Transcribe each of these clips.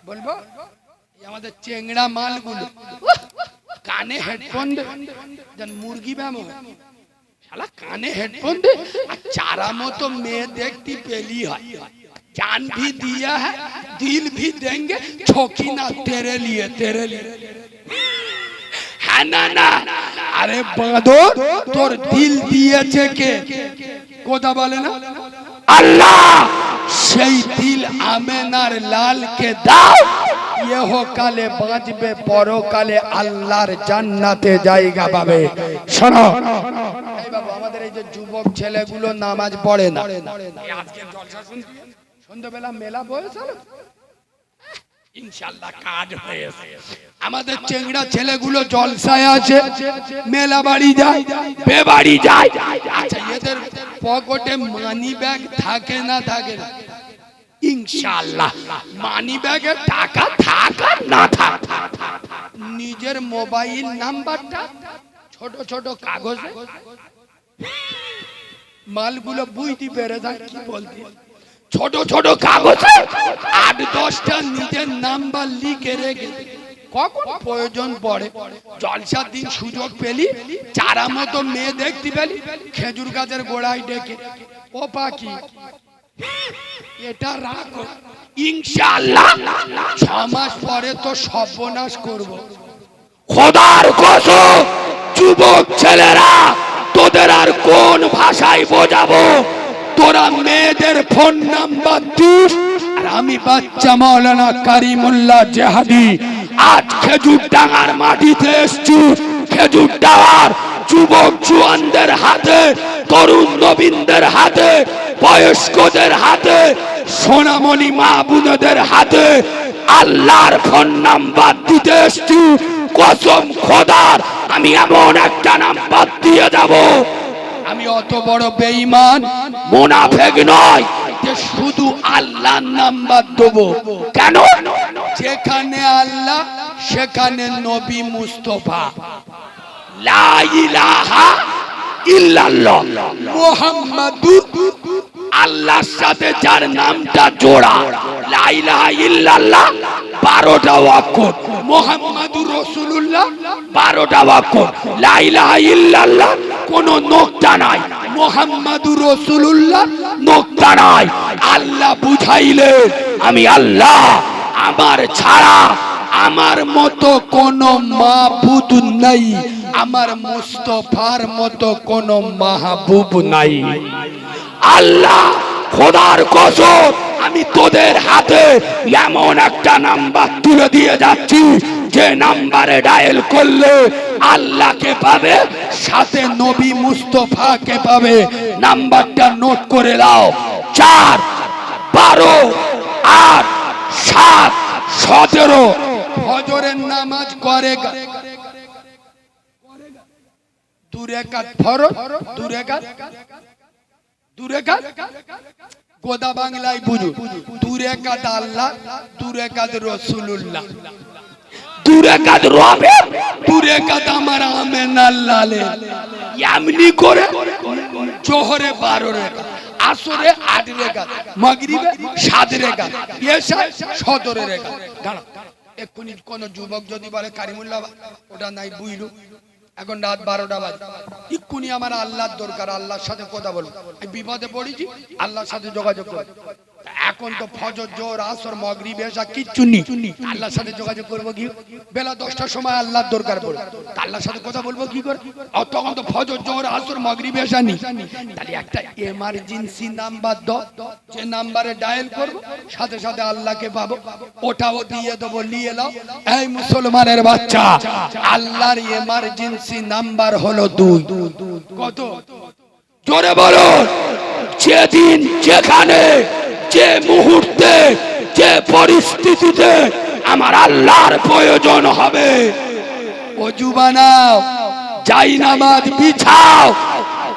বলবো আমাদের চেংড়া মালগুলো কানে হেডফোন যেন মুরগি ব্যামো শালা কানে হেডफोन दे चारा मतो में देखती पहली है जान भी दिया है दिल भी देंगे छोकी ना तेरे लिए है ना अरे बांधो तोर दिल दिए के कोदा बोले ना अल्लाह সেই দিল আমেনার লালকে দাও ইহকালে বাঁচবে পরকালে আল্লাহর জান্নাতে জায়গা পাবে শোনো এই বাবু আমাদের এই যে যুবক ছেলেগুলো নামাজ পড়ে না আজকে জলসা শুনতে সন্ধ্যাবেলা মেলা বসে ইনশাআল্লাহ কাজ হয়েছে আমাদের চেংড়া ছেলেগুলো জলসায় আছে মেলা বাড়ি যায় বেবাড়ি যায় আচ্ছা এদের পকেটে মানি ব্যাগ থাকে না ইনশাআল্লাহ মানি ব্যাগে টাকা থাকা না থাকা নিজের মোবাইল নাম্বারটা ছোট ছোট কাগজে মালগুলো বুঝতে পেরে যায় কি বলতে ছোট ছোট কাগজে 8-10টা নিজের নাম্বার লিখে রেখে কখন প্রয়োজন পড়ে জলসার দিন সুযোগ পেলি চারা মতো মেয়ে দেখতে পেলি খেজুর গাছের গোড়ায় ডেকে ও পাখি এটা রাখো ইনশাআল্লাহ 6 মাস পরে তো সর্বনাশ করব খোদার কসম যুবক ছেলেরা তোদের আর কোন ভাষায় বোঝাবো তোরা মেয়েদের ফোন নাম্বার দিস আর আমি বাচ্চা মাওলানা কারিমুল্লাহ জিহাদি আজ খেজুর ডাঙার মাটিতে এসেছি খেজুর ডাঙার যুবক জওয়ানদের হাতে তরুণ নবীনদের হাতে বয়স্কদের হাতে সোনামণি মা বোনদের হাতে আল্লাহর ফোন নাম্বার দিতে এসেছি কসম খোদার আমি এমন একটা নাম্বার দিয়ে যাব আমি অত বড় বেঈমান মুনাফিক নয় যে শুধু আল্লাহর নাম্বার দেব কেন যেখানে আল্লাহ সেখানে নবী মুস্তাফা লা ইলাহা ইল্লাল্লাহ মুহাম্মাদুর আল্লাহর সাথে যার নামটা জোড়া লা ইলাহা ইল্লাল্লাহ 12টা ওয়াক্ত মুহাম্মাদুর রাসূলুল্লাহ 12টা ওয়াক্ত লা ইলাহা ইল্লাল্লাহ কোনো নোক্তা নাই মুহাম্মাদুর রাসূলুল্লাহ নোক্তা নাই আল্লাহ বুঝাইলে আমি আল্লাহ আমার ছাড়া আমার মতো কোনো মাবুদ নাই আমার মুস্তাফার মতো কোনো মাহবুব নাই আল্লাহ খোদার কসম আমি তোদের হাতে এমন একটা নাম্বার তুলে দিয়ে যাচ্ছি যে নাম্বারে ডায়াল করলে আল্লাহকে পাবে সাথে নবী মুস্তাফাকে পাবে নাম্বারটা নোট করে দাও 4 12 8 7 17 ফজরের নামাজ করে 2 রাকাত ফরজ 2 রাকাত গোদা বাংলায় বুঝু 2 রাকাত আল্লাহ 2 রাকাত রাসূলুল্লাহ 2 রাকাত রবে 2 রাকাত আমার আমেনার লালে এমনি করে জোহরে 12 রাকাত আসরে 8 রাকাত মাগরিবে 7 রাকাত এশায় 17 রাকাত দাঁড়া এক্ষুনি কোন যুবক যদি বলে কারিমুল্লাহ ওটা নাই বুইলু এখন রাত 12টা বাজে এক্ষুনি আমার আল্লাহর দরকার আল্লাহর সাথে কথা বলবো আমি বিপদে পড়েছি আল্লাহর সাথে যোগাযোগ করব এখন তো ফজর জোহর আসর মাগরিব এশা কিচ্ছু নেই আল্লাহর সাথে যোগাযোগ করব কি বেলা 10টার সময় আল্লাহর দরকার পড়ে আল্লাহর সাথে কথা বলবো কি করে তখন তো ফজর জোহর আসর মাগরিব এশা নেই তাহলে একটা এমার্জেন্সি নাম্বার দাও যে নম্বরে ডায়াল করব সাথে সাথে আল্লাহকে পাবো ওটাও দিয়ে দেব নিয়ে নাও এই মুসলমানের বাচ্চা আল্লাহর এমার্জেন্সি নাম্বার হলো 2 কত জোরে বলো যেদিন যেখানে যে মুহূর্তে যে পরিস্থিতিতে আমার আল্লাহর প্রয়োজন হবে ওযু বানাও যাই নামাজ বিছাও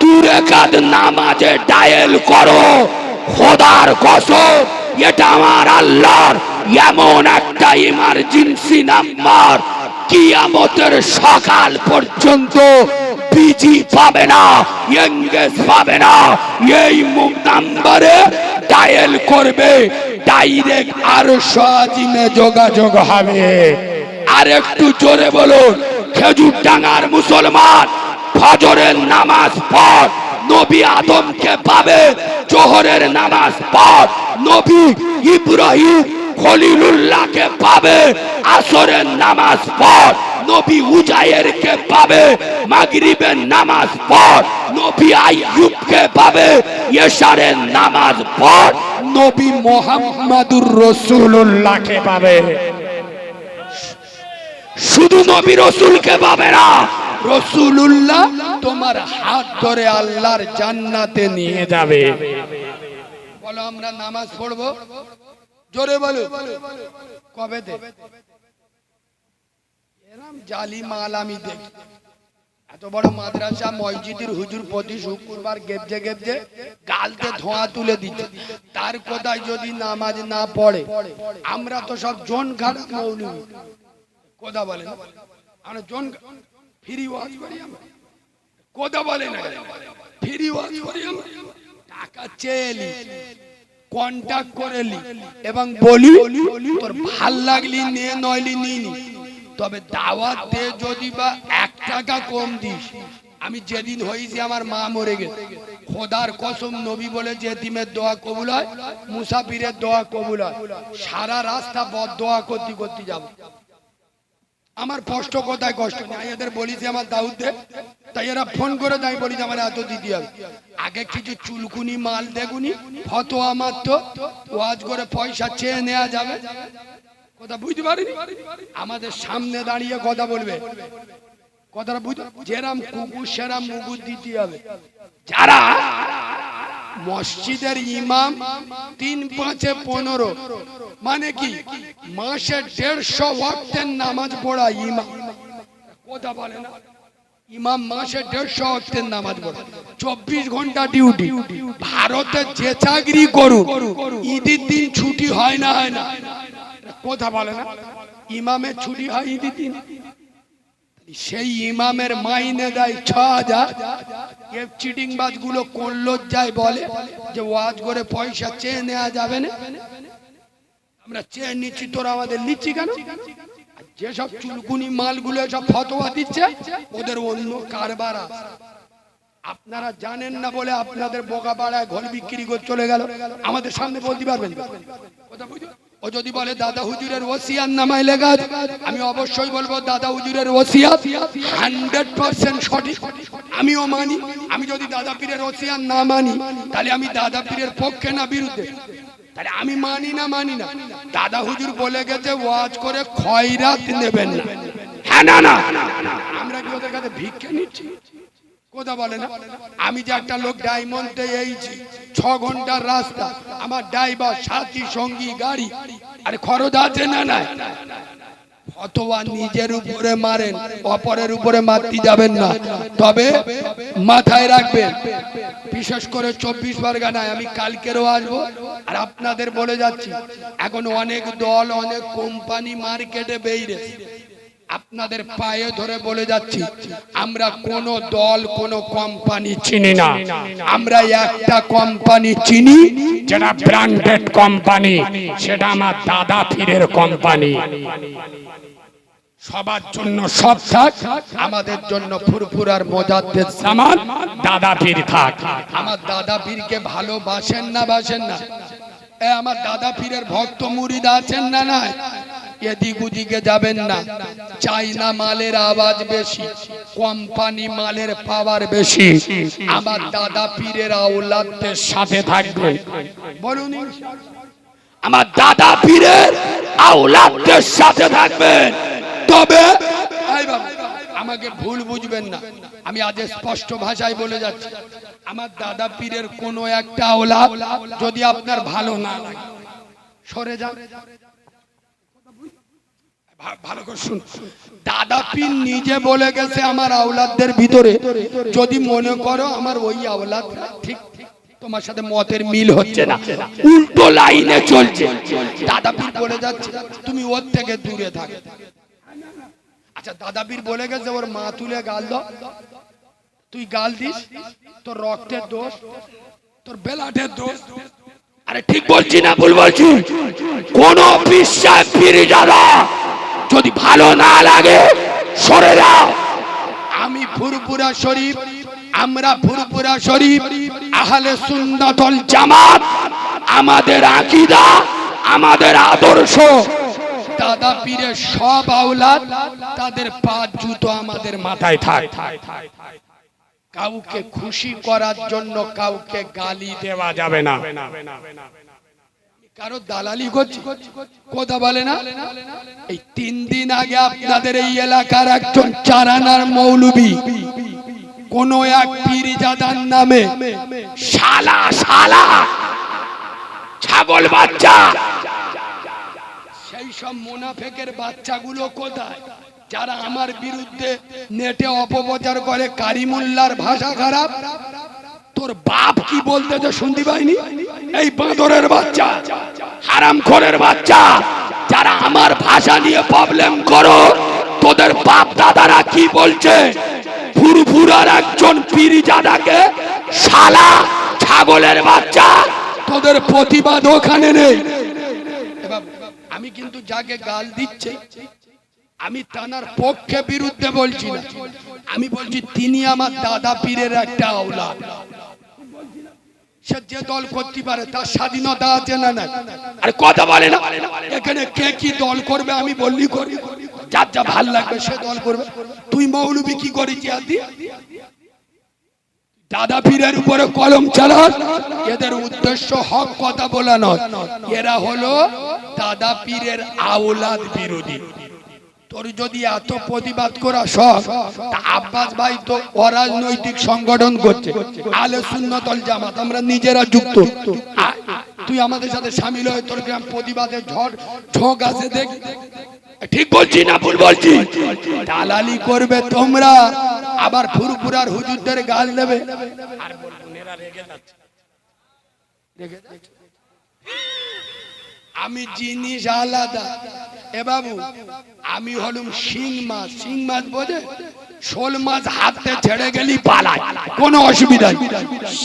2 রাকাত নামাজে ডায়াল করো খোদার কসম এটা আমার আল্লাহর এমন একটা ইমার্জেন্সি নাম্বার কিয়ামতের সকাল পর্যন্ত বিজি পাবে না, এঙ্গেজ পাবে না। এই নাম্বারে ডায়াল করবে, ডাইরেক্ট আরশ আজিমে যোগাযোগ হবে। আর একটু জোরে বলুন, খেজুর ডাঙ্গার মুসলমান ফজরের নামাজ পড়, নবী আদমকে পাবে। জোহরের নামাজ পড়, নবী ইব্রাহিম খলিলুল্লাহকে পাবে। আসরের নামাজ পড়, নবী উজায়েরকে পাবে। মাগরিবের নামাজ পড়, নবী আইয়ুবকে পাবে। ইশারের নামাজ পড়, নবী মুহাম্মাদুর রাসূলুল্লাহকে পাবে। শুধু নবী রাসূলকে পাবে না, রাসূলুল্লাহ তোমার হাত ধরে আল্লাহর জান্নাতে নিয়ে যাবে। বলো আমরা নামাজ পড়বো, জোরে বলো কবে দে। এরকম জালি মাল আমি দেখি, এত বড় মাদ্রাসা মসজিদের হুজুর প্রতি শুক্রবার গেবজে গেবজে গালতে ধোঁয়া তুলে দিচ্ছে। তার কোথায় যদি নামাজ না পড়ে, আমরা তো সব জন খারাপ মৌলবি কথা বলে না, আমরা জন ফ্রি ওয়াজ করি, আমরা কথা বলে না, ফ্রি ওয়াজ করি, আমরা টাকা চেয়েলি কন্টাক্ট করেলি এবং বলি তোর ভাল লাগলি নে নইলি নিনি, তবে দাওয়াত দে যদি বা 1 টাকা কম দিস। আমি যেদিন হয়েছি আমার মা মরে গেছে, খোদার কসম নবী বলে যে এতিমের দোয়া কবুল হয়, মুসাফিরের দোয়া কবুল হয়। সারা রাস্তা বদদোয়া করতে করতে যাব। আমার কষ্ট কোথায় কষ্ট নেই, এদের বলিস আমার দাউদ দে, তাই এরা ফোন করে তাই বলি যে আমার এত দিতে হবে। আগে কিছু চুলকুনি মাল দেখুনি, ফতোয়া মাত্র ওয়াজ করে পয়সা চেয়ে নেওয়া যাবে, কথা বুঝতে পারিনি। আমাদের সামনে দাঁড়িয়ে কথা বলবে, কথাটা বুঝতে, যেরাম কুকুর সেরাম মুগুর দিতে হবে। যারা মসজিদের ইমাম 3 5 15 মানে কি মাসে 150 ওয়াক্তের নামাজ পড়া ইমাম, কথা বলে না, ইমাম মাসে 150 ওয়াক্তের নামাজ পড়ে, 24 ঘন্টা ডিউটি। ভারতে যে চাকরি করুন, ঈদের দিন ছুটি হয় না, হয় না, কথা বলে না, ইমামের ছুটি হয় ঈদের দিন। সেই ইমামের মাইনে দেয় 6000। এই চিটিংবাজ গুলো কোন লজ্জায় বলে যে ওয়াজ করে পয়সা চেয়ে নেওয়া যাবে না। আমরা চেয়ে নিচ্ছি, তোরা আমাদের নিচ্ছি কেন? যেসব চুলকুনি মালগুলো সব ফতোয়া দিচ্ছে, ওদের অন্য কারবার আছে। আপনারা জানেন না বলে আপনাদের বোকা পাড়ায় ঘর বিক্রি করে চলে গেল, আমাদের সামনে বলতে পারবেন কথা বুঝো। ও যদি বলে দাদা হুজুরের ওসিয়াত নামায় লেখা আছে, আমি অবশ্যই বলবো দাদা হুজুরের ওসিয়াত 100% সঠিক, আমিও মানি। আমি যদি দাদা পীরের ওসিয়াত না মানি, তাহলে আমি দাদা পীরের পক্ষে না বিরুদ্ধে? তাহলে আমি মানি না। দাদা হুজুর বলে গেছে ওয়াজ করে খয়রাত নেবেন না, হ্যাঁ না না, আমরা কি ওদের কাছে ভিক্ষা নিচ্ছি? কথা বলে না। আমি যে একটা লোক ডায়মন্ডে এইছি, 6 ঘন্টার রাস্তা, আমার ড্রাইভার সাথী সঙ্গী গাড়ি, আরে খরচ আছে না নাই? ফতোয়া নিজের উপরে মারেন, অপরের উপরে মারতে যাবেন না। তবে মাথায় রাখবেন, বিশেষ করে 24 পরগনায় আমি কালকেরও আসবো। আর আপনাদের বলে যাচ্ছি, এখন অনেক দল অনেক কোম্পানি মার্কেটে বেরিয়েছে। আপনাদের পায়ে ধরে বলে যাচ্ছি, আমরা কোন দল কোন কোম্পানি চিনি না। আমরা একটা কোম্পানি চিনি, যেটা ব্র্যান্ডেড কোম্পানি, সেটা আমার দাদা পীরের কোম্পানি। সবার জন্য সব থাক, আমাদের জন্য ফুরফুরার মোজাদ্দেদ সামান দাদা পীর থাক। আমার দাদা পীরকে ভালোবাসেন না বাসেন না? আমার দাদা পীরের ভক্ত মুরিদ আছেন না নাই? এদিক ওদিকে যাবেন না। চাইনা মালের আওয়াজ বেশি, কোম্পানি মালের পাওয়ার বেশি। আমার দাদা পীরের আওলাদদের সাথে থাকবে, বলুন আমার দাদা পীরের আওলাদদের সাথে থাকবেন। তবে আমাকে ভুল বুঝবেন না, আমি আজ স্পষ্ট ভাষায় বলে যাচ্ছি, আমার দাদা পীরের কোন একটা আওলাদ যদি আপনার ভালো না লাগে, সরে যান। ভালো করে শুন, দাদা পীর নিজে বলে গেছে আমার আওলাদদের ভিতরে যদি মনে করো আমার ওই আওলাদ ঠিক তোমার সাথে মতের মিল হচ্ছে না, উল্টো লাইনে চলছে, দাদা পীর বলে যাচ্ছে তুমি ওর থেকে দূরে থাকো। আচ্ছা দাদা পীর বলে গেছে ওর মা তুলে গাল দাও, তুই গাল দিস, তোর রক্তের দোষ, তোর বেলাটের দোষ। আরে ঠিক বলছি না ভুল বলছি? কোন বিশ্বাস ফিরে যারা যদি ভালো না লাগে সরে যাও। আমি ফুরফুরা শরীফ, আমরা ফুরফুরা শরীফ আহলে সুন্নাত ওয়াল জামাত, আমাদের আকীদা, আমাদের আদর্শ, দাদা পীরের সব আওলাদ তাদের পাঁচ জুতো আমাদের মাথায় থাক। কাউকে খুশি করার জন্য কাউকে গালি দেওয়া যাবে না। কারো দালালি করছি কথা বলে না। এই 3 দিন আগে আপনাদের এই এলাকার একজন চারানার মৌলবী কোন এক পীরজাদার নামে শালা শালা ছাগল বাচ্চা, সেই সব মুনাফেকের বাচ্চাগুলো কোথায় যারা আমার বিরুদ্ধে নেটে অপপ্রচার করে? কারিমুল্লাহর ভাষা খারাপ, তোর বাপ কি বলতেছে শুনতে পাইনি? এই বাঁদরের বাচ্চা, হারামখোরের বাচ্চা, যারা আমার ভাষা নিয়ে প্রবলেম করো, তোদের বাপ দাদারা কি বলছে? ফুরফুরার একজন পীরজাদাকে শালা ছাগলের বাচ্চা, তোদের প্রতিবাদ ওখানে নেই। আমি কিন্তু যাকে গাল দিচ্ছে আমি তানার পক্ষে বিরুদ্ধে বলছি না, আমি বলছি তিনি আমার দাদা পীরের একটা আওলাদ। সে যে দল করতে পারে তার স্বাধীনতা আছে না না? আরে কথা বলে না। এখানে কে কি দল করবে আমি বললি করি, যার যা ভাল লাগবে সে দল করবে। তুই মৌলবী কি করেছি আদি? দাদা পীরের উপরে কলম চালাস, এদের উদ্দেশ্য হক কথা বলা নয়, এরা হলো দাদা পীরের আওলাদ বিরোধী। তোর যদি এত প্রতিবাদ করা সব, আব্বাস ভাই তো অরাজনৈতিক সংগঠন করছে আহলে সুন্নাত ওয়াল জামাত, আমরা নিজেরা যুক্ত। তুই আমাদের সাথে শামিল হয়ে তোর গ্রাম প্রতিবাদের ঝড় ঝোঁক আছে দেখ। ঠিক বলছি না ভুল বলছি? দালালি করবে তোমরা, আবার ফুরফুরার হুজুরদের গাল দেবে। আর বলবেন এরা রেগে যাচ্ছে, রেগে যাচ্ছে। আমি জিনিস আলাদা। এ বাবু, আমি হলুম শিং মাছ। শিং মাছ বোঝে? শোল মাছ হাতে ছেড়ে গেলি পালায়, কোনো অসুবিধা নেই।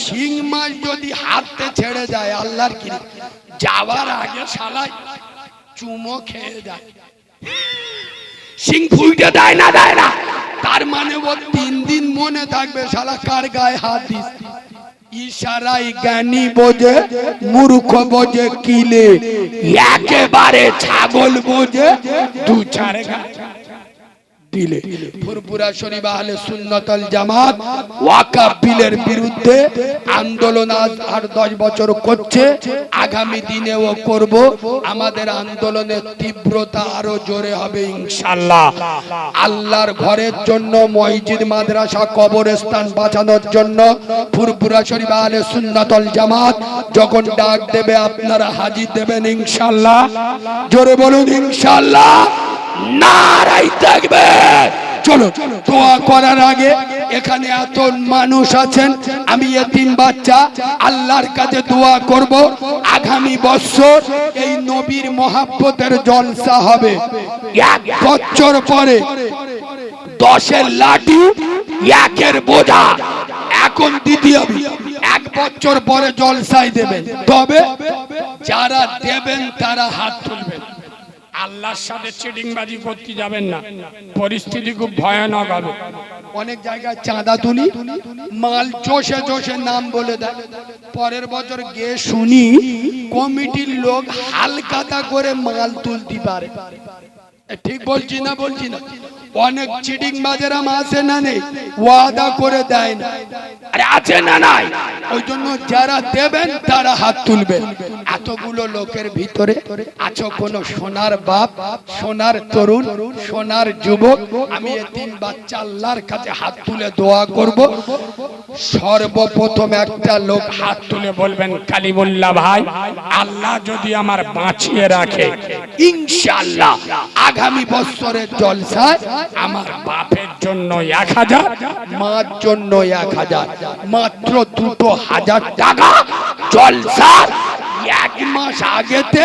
শিং মাছ যদি হাতে ছেড়ে যায় আল্লাহর কি, যাওয়ার আগে শালা চুমো খেয়ে যায়। শিং ফুইটে দেয় না, দেয় না, তার মানে ও 3 দিন মনে থাকবে শালা কার গায়ে হাত দিস। ইশারাই জ্ঞানী বোঝে, মূর্খ বোঝে কিলে, একেবারে ছাগল বোঝে 2-4 দিলে। ফুরফুরা শরীফ আহলে সুন্নাত ওয়াল জামাত ওয়াকফ বিলের বিরুদ্ধে আন্দোলন আজ 8-10 বছর করছে, আগামী দিনেও করব। আমাদের আন্দোলনের তীব্রতা আরো জোরে হবে ইনশাআল্লাহ। আল্লাহর ঘরের জন্য, মসজিদ মাদ্রাসা কবরস্থান বাঁচানোর জন্য ফুরফুরা শরীফ আহলে সুন্নাত ওয়াল জামাত যখন ডাক দেবে আপনারা হাজির দেবেন ইনশাআল্লাহ। জোরে বলুন ইনশাআল্লাহ। নারাই থাকবে। চলো দোয়া করার আগে, এখানে এত মানুষ আছেন, আমি এতিম বাচ্চা, আল্লাহর কাছে দোয়া করব আগামী বছর এই নবীর মহাব্বতের জলসা হবে। 1 বছর পরে 10-এর লাঠি 1-এর বোঝা এখন দিতে হবে। 1 বছর পরে জলসাই দেবেন, তবে যারা দেবেন তারা হাত তুলবেন। আল্লাহর সাথে চিটিংবাজি করতে যাবেন না, পরিস্থিতি খুব ভয়ানক হবে। অনেক জায়গায় চাঁদা তুলি, মাল জোশে জোশে নাম বলে দেয়, পরের বছর গিয়ে শুনি কমিটির লোক হালকাতা করে মাল তুলতে পারে। ঠিক বলছি না বলছি না? অনেক চিটিংবাজেরা আছে না নেই, ওয়াদা করে দেয় না, আরে আছে না নাই? ওই জন্য যারা দেবেন তারা হাত তুলবেন। এতগুলো লোকের ভিতরে আছো কোন সোনার বাপ, সোনার তরুণ, সোনার যুবক? আমি এতিম বাচ্চা আল্লাহর কাছে হাত তুলে দোয়া করব। সর্বপ্রথম একটা লোক হাত তুলে বলবেন, কালিমুল্লাহ ভাই, আল্লাহ যদি আমার বাঁচিয়ে রাখে ইনশাআল্লাহ আগামী বছরের জলসায় আমার বাপের জন্য 1000, মার জন্য 1000, মাত্র 2000 টাকা জলসার 1 মাস আগেতে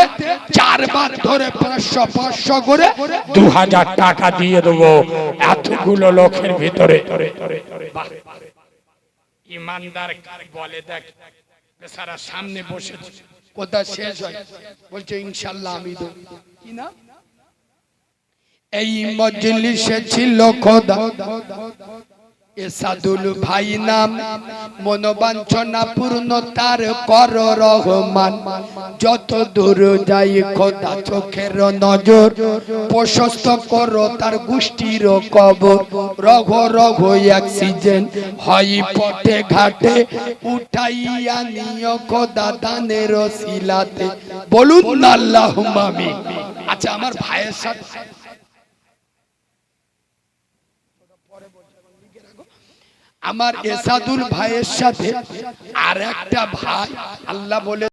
4 বার ধরে 500 করে 2000 টাকা দিয়ে দেবো এতগুলো লোকের ভিতরে। ইমানদার কার বলে দেখ, বেচারা সামনে বসেছে, কথা শেষ হয় বলছে ইনশাআল্লাহ আমি দেব। কি না এই মজলিসে ছিল খোদা এসাদুল ভাই নাম, মনোবাঞ্ছনা পূর্ণ তার কর রহমান। যত দূর যাই খোদা চোখের নজর, প্রশস্ত করো তার গোষ্ঠীর কবর। রঘ রঘ অক্সিজেন হয় পথে ঘাটে, উঠাইয়া নিও খোদা দানের শিলাতে। বলুন আল্লাহুম্মা আমিন। আচ্ছা আমার ভাইয়ের সাথে আমার এসাদুল ভাইয়ের সাথে আর একটা ভাই আল্লাহ বলে